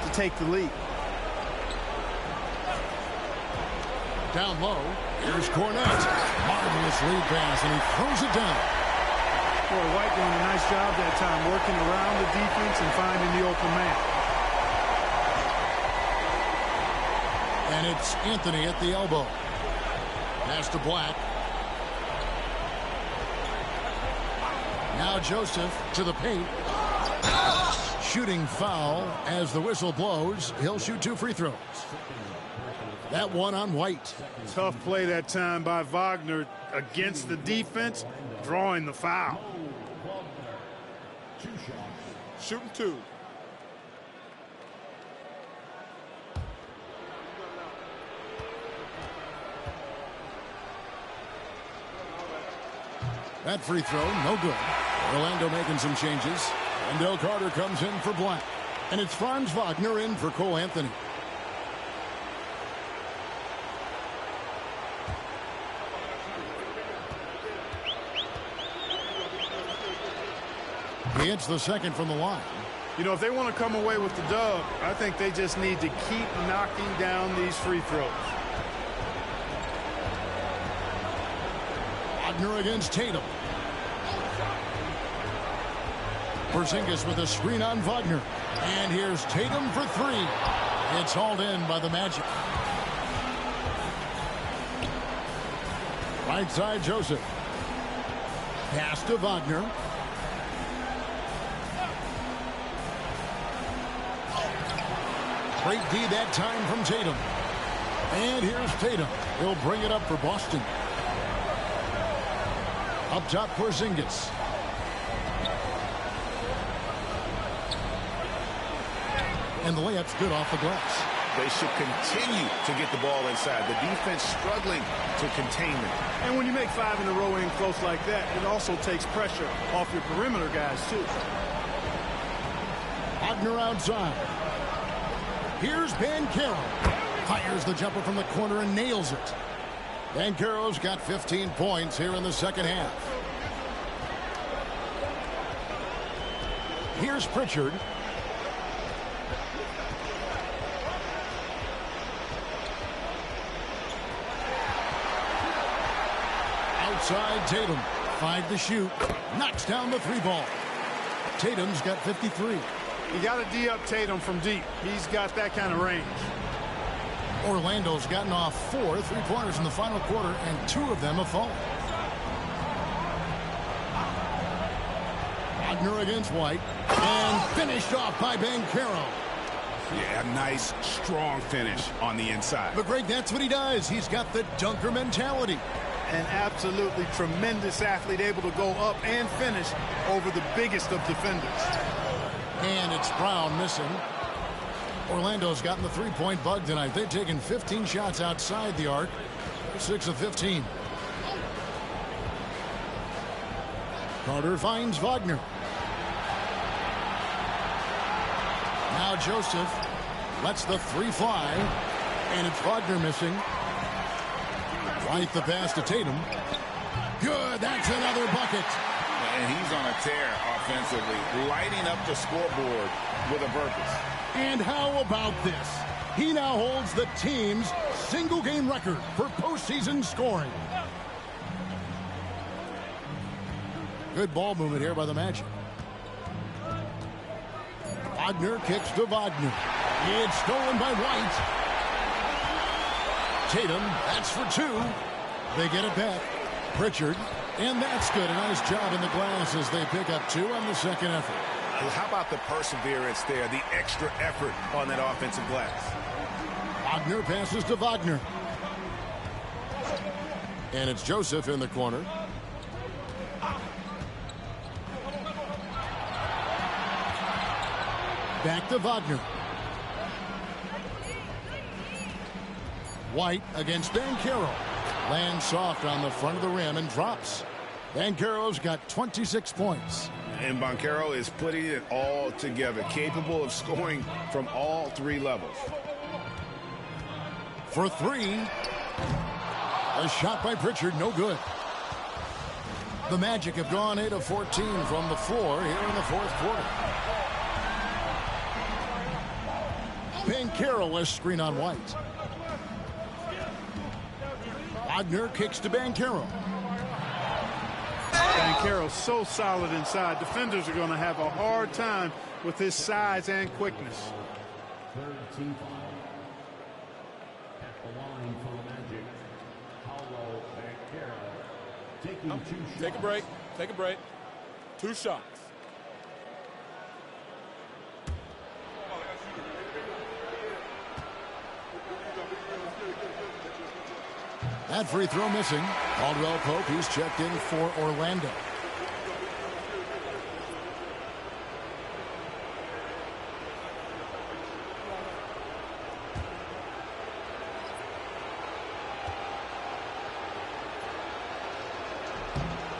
to take the lead. Down low, here's Cornette. Marvelous lead pass, and he throws it down. Boy, White doing a nice job that time, working around the defense and finding the open man. And it's Anthony at the elbow. Pass to Black. Now Joseph to the paint. Shooting foul as the whistle blows. He'll shoot 2 free throws. That one on White. Tough play that time by Wagner against the defense, drawing the foul. Shooting 2. That free throw, no good. Orlando making some changes. Wendell Carter comes in for Black. And it's Franz Wagner in for Cole Anthony. He hits the second from the line. You know, if they want to come away with the dub, I think they just need to keep knocking down these free throws. Wagner against Tatum. Porzingis with a screen on Wagner. And here's Tatum for 3. It's hauled in by the Magic. Right side, Joseph. Pass to Wagner. Great D that time from Tatum. And here's Tatum. He'll bring it up for Boston. Up top, Porzingis. And the layup's good off the glass. They should continue to get the ball inside. The defense struggling to contain them. And when you make 5 in a row in close like that, it also takes pressure off your perimeter guys, too. Wagner outside. Here's Banchero. Fires the jumper from the corner and nails it. Banchero's got 15 points here in the second half. Here's Pritchard. outside Tatum. 5 to shoot. Knocks down the 3 ball. Tatum's got 53. You got to D up Tatum from deep. He's got that kind of range. Orlando's gotten off 4 3-pointers in the final quarter, and 2 of them have fallen. Wagner against White, and finished off by Banchero. Yeah, a nice, strong finish on the inside. But Greg, that's what he does. He's got the dunker mentality. An absolutely tremendous athlete, able to go up and finish over the biggest of defenders. And it's Brown missing. Orlando's gotten the 3-point bug tonight. They've taken 15 shots outside the arc. 6 of 15. Carter finds Wagner. Now Joseph lets the 3 fly. And it's Wagner missing. Right the pass to Tatum. Good. That's another bucket. And he's on a tear offensively, lighting up the scoreboard with a purpose. And how about this? He now holds the team's single-game record for postseason scoring. Good ball movement here by the Magic. Wagner kicks to Wagner. It's stolen by White. Tatum, that's for 2. They get it back. Pritchard, and that's good. A nice job in the glass as they pick up 2 on the second effort. Well, how about the perseverance there, the extra effort on that offensive glass? Wagner passes to Wagner. And it's Joseph in the corner. Back to Wagner. White against Banchero. Lands soft on the front of the rim and drops. Banchero's got 26 points. And Banchero is putting it all together, capable of scoring from all 3 levels. For 3. A shot by Pritchard, no good. The Magic have gone 8 of 14 from the floor here in the 4th quarter. Banchero, a screen on White. Wagner kicks to Banchero. Banchero's so solid inside. Defenders are going to have a hard time with his size and quickness. Take a break. Take a break. 2 shots. That free throw missing. Caldwell Pope, he's checked in for Orlando.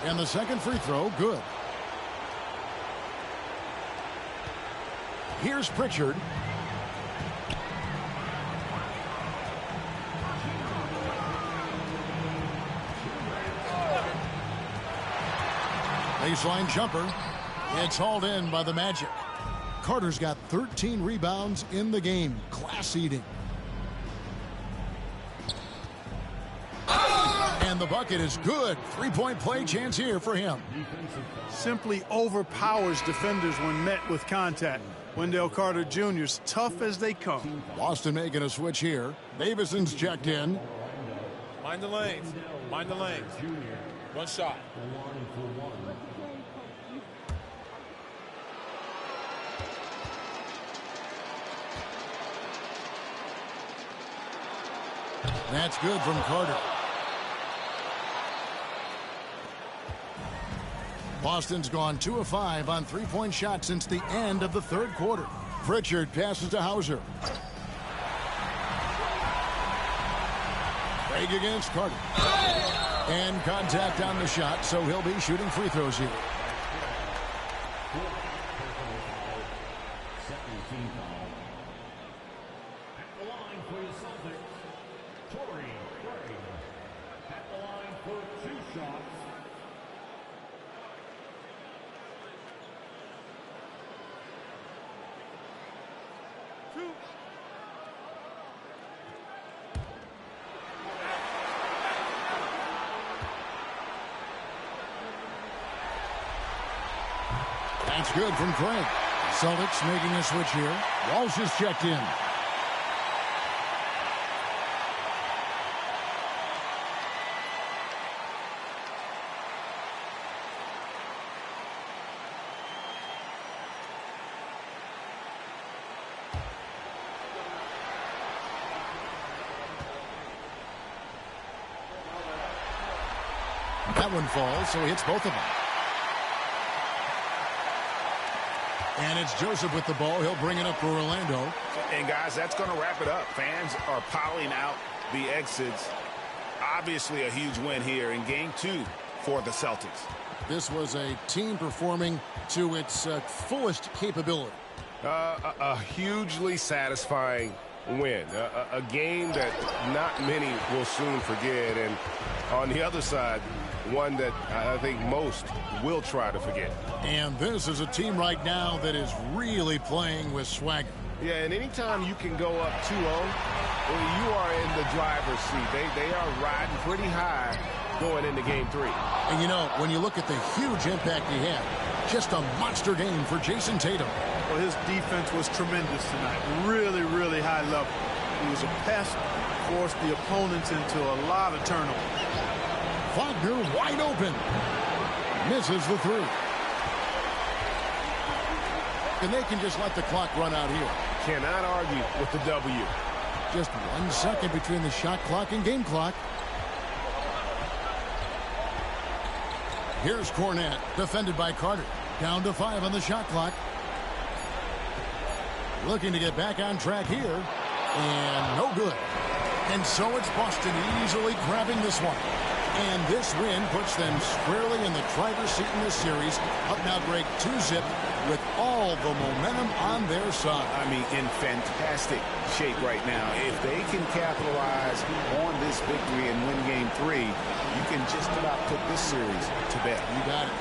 And the second free throw, good. Here's Pritchard. Baseline jumper. It's hauled in by the Magic. Carter's got 13 rebounds in the game. Class eating. And the bucket is good. 3-point play chance here for him. Simply overpowers defenders when met with contact. Wendell Carter Jr.'s tough as they come. Boston making a switch here. Davison's checked in. Mind the lanes. Mind the lanes. 1 shot. That's good from Carter. Boston's gone 2 of 5 on 3-point shots since the end of the 3rd quarter. Pritchard passes to Hauser. Craig against Carter. And contact on the shot, so he'll be shooting free throws here. That's good from Craig. Celtics making a switch here. Walsh is checked in. That one falls, so he hits both of them. And it's Joseph with the ball. He'll bring it up for Orlando. And, guys, that's going to wrap it up. Fans are piling out the exits. Obviously a huge win here in Game 2 for the Celtics. This was a team performing to its fullest capability. A hugely satisfying win. A game that not many will soon forget. And on the other side, one that I think most will try to forget. And this is a team right now that is really playing with swagger. Yeah, and anytime you can go up 2-0, you are in the driver's seat. They are riding pretty high going into Game 3. And, you know, when you look at the huge impact he had, just a monster game for Jason Tatum. Well, his defense was tremendous tonight. Really, really high level. He was a pest, forced the opponents into a lot of turnovers. Wagner wide open. Misses the three. And they can just let the clock run out here. Cannot argue with the W. Just 1 second between the shot clock and game clock. Here's Cornette, defended by Carter. Down to 5 on the shot clock. Looking to get back on track here. And no good. And so it's Boston easily grabbing this one. And this win puts them squarely in the driver's seat in this series. Up now, Greg, 2-zip with all the momentum on their side. I mean, in fantastic shape right now. If they can capitalize on this victory and win Game 3, you can just about put this series to bed. You got it.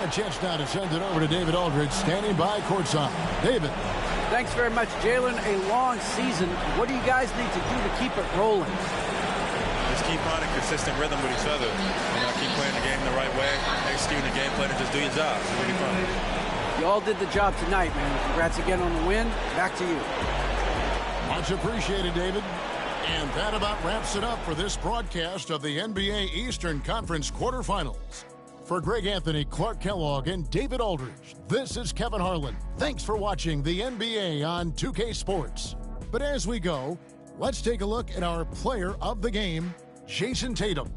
And a chance now to send it over to David Aldridge, standing by courtside. David. Thanks very much, Jalen. A long season. What do you guys need to do to keep it rolling? Just keep on a consistent rhythm with each other. You know, keep playing the game the right way, executing the game plan, and just do your job. It's really fun. You all did the job tonight, man. Congrats again on the win. Back to you. Much appreciated, David. And that about wraps it up for this broadcast of the NBA Eastern Conference quarterfinals. For Greg Anthony, Clark Kellogg, and David Aldridge, this is Kevin Harlan. Thanks for watching the NBA on 2K Sports. But as we go, let's take a look at our player of the game, Jason Tatum.